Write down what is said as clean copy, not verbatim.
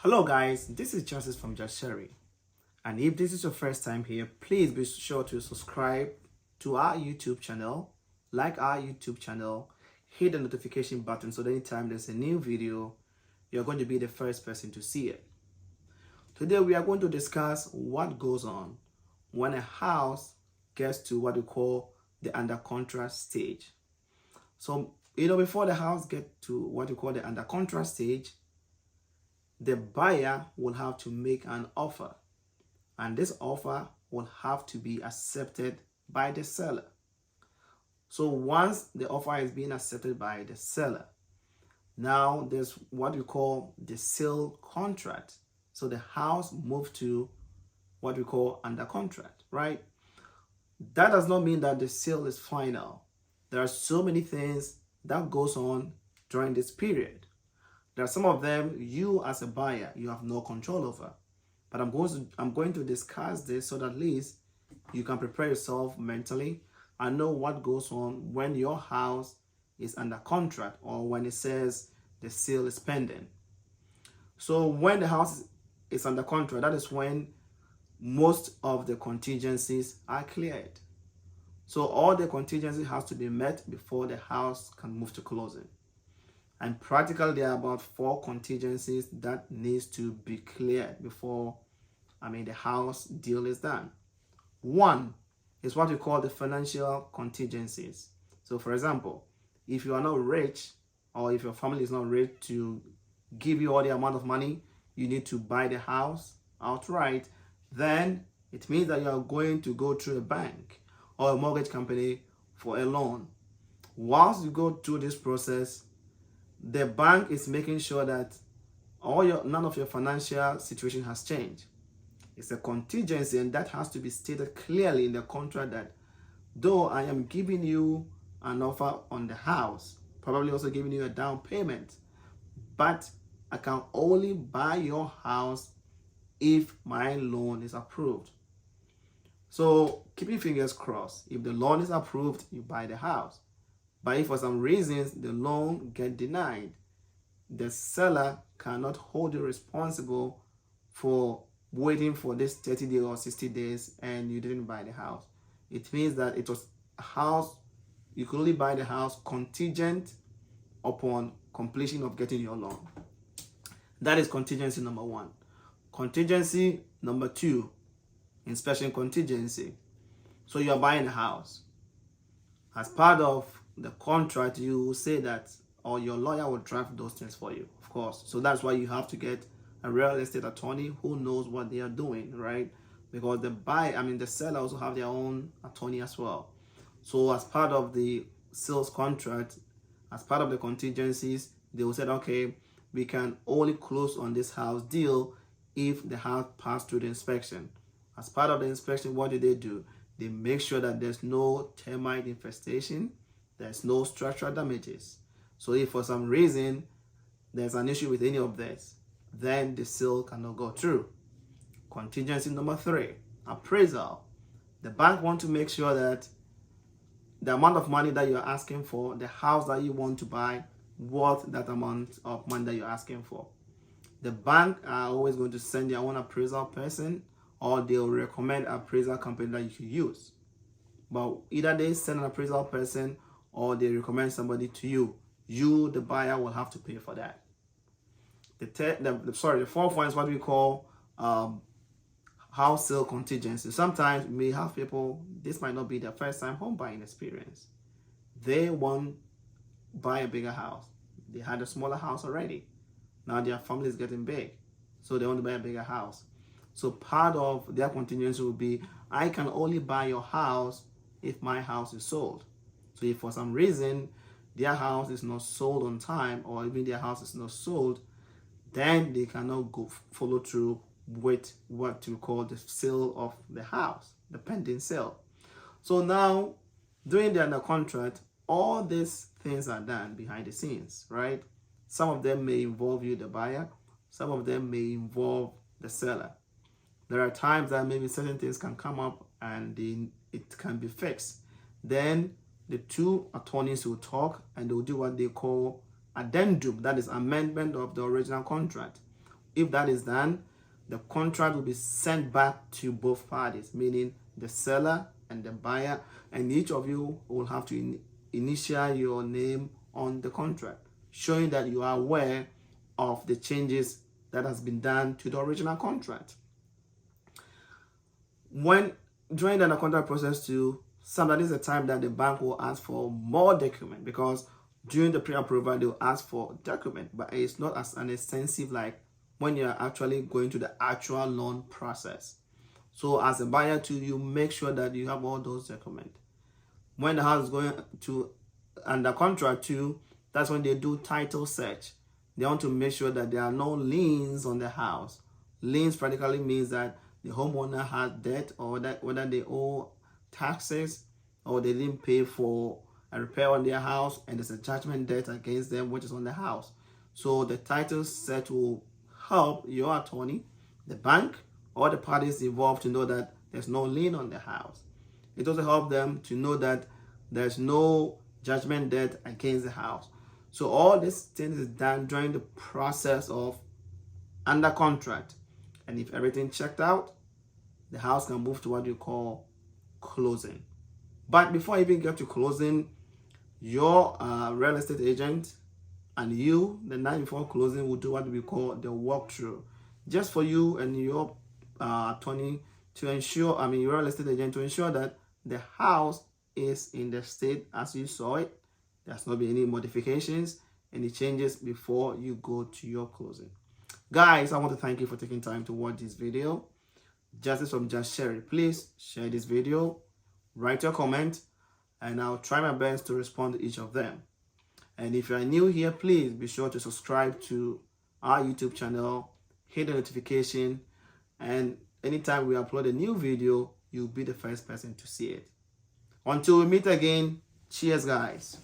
Hello guys, this is Justice from JUSCHERI, and if this is your first time here, please be sure to subscribe to our YouTube channel, like our YouTube channel, hit the notification button so that anytime there's a new video, you're going to be the first person to see it. Today we are going to discuss what goes on when a house gets to what we call the under contract stage. So, before the house gets to what we call the under contract stage, the buyer will have to make an offer, and this offer will have to be accepted by the seller. So once the offer is being accepted by the seller, now there's what we call the sale contract. So the house moved to what we call under contract, right? That does not mean that the sale is final. There are so many things that goes on during this period. There are some of them you as a buyer, you have no control over. But I'm going to discuss this so that at least you can prepare yourself mentally and know what goes on when your house is under contract or when it says the sale is pending. So when the house is under contract, that is when most of the contingencies are cleared. So all the contingencies has to be met before the house can move to closing. And practically, there are about 4 contingencies that needs to be cleared before, the house deal is done. One is what we call the financial contingencies. So, for example, if you are not rich or if your family is not rich to give you all the amount of money you need to buy the house outright, then it means that you are going to go through a bank or a mortgage company for a loan. Once you go through this process, the bank is making sure that none of your financial situation has changed. It's a contingency, and that has to be stated clearly in the contract that though I am giving you an offer on the house, probably also giving you a down payment, but I can only buy your house if my loan is approved. So keep your fingers crossed. If the loan is approved, you buy the house. But if for some reasons the loan get denied, the seller cannot hold you responsible for waiting for this 30 days or 60 days and you didn't buy the house. It means that it was a house, you could only buy the house contingent upon completion of getting your loan. That is contingency number 1. Contingency number 2, inspection contingency. So you are buying a house. As part of the contract, you will say that, or your lawyer will draft those things for you, of course. So that's why you have to get a real estate attorney who knows what they are doing, right? Because the seller also have their own attorney as well. So as part of the sales contract, as part of the contingencies, they will say, okay, we can only close on this house deal if the house passed through the inspection. As part of the inspection, what do? They make sure that there's no termite infestation, there's no structural damages. So if for some reason there's an issue with any of this, then the sale cannot go through. Contingency number 3, appraisal. The bank wants to make sure that the amount of money that you're asking for, the house that you want to buy, worth that amount of money that you're asking for. The bank are always going to send their own appraisal person, or they'll recommend an appraisal company that you should use. But either they send an appraisal person or they recommend somebody to you. You, the buyer, will have to pay for that. The fourth one is what we call house sale contingency. Sometimes we may have people, this might not be their first time home buying experience. They want to buy a bigger house. They had a smaller house already. Now their family is getting big, so they want to buy a bigger house. So part of their contingency will be, I can only buy your house if my house is sold. So if for some reason their house is not sold on time, or even their house is not sold, then they cannot follow through with what we call the sale of the house, the pending sale. So now, during the under contract, all these things are done behind the scenes, right? Some of them may involve you, the buyer. Some of them may involve the seller. There are times that maybe certain things can come up and it can be fixed. Then the 2 attorneys will talk and they will do what they call addendum, that is amendment of the original contract. If that is done, the contract will be sent back to both parties, meaning the seller and the buyer, and each of you will have to initial your name on the contract, showing that you are aware of the changes that has been done to the original contract. When during the contract process too, sometimes is the time that the bank will ask for more document, because during the pre-approval they'll ask for document, but it's not as an extensive like when you're actually going to the actual loan process. So as a buyer too, you make sure that you have all those documents. When the house is going to under contract too, that's when they do title search. They want to make sure that there are no liens on the house. Liens practically means that the homeowner has debt, or that whether they owe taxes or they didn't pay for a repair on their house and there's a judgment debt against them which is on the house. So the title search will help your attorney, the bank, or the parties involved to know that there's no lien on the house. It also helps them to know that there's no judgment debt against the house. So all these things is done during the process of under contract. And if everything checked out, the house can move to what you call closing. But before you even get to closing, your real estate agent and you, the night before closing, will do what we call the walkthrough, just for you and your attorney to ensure, your real estate agent, to ensure that the house is in the state as you saw it. There's not be any modifications, any changes before you go to your closing. Guys, I want to thank you for taking time to watch this video. Justice from JUSCHERI. Please share this video, write your comment, and I'll try my best to respond to each of them. And if you are new here, please be sure to subscribe to our YouTube channel, hit the notification, and anytime we upload a new video, you'll be the first person to see it. Until we meet again, cheers guys.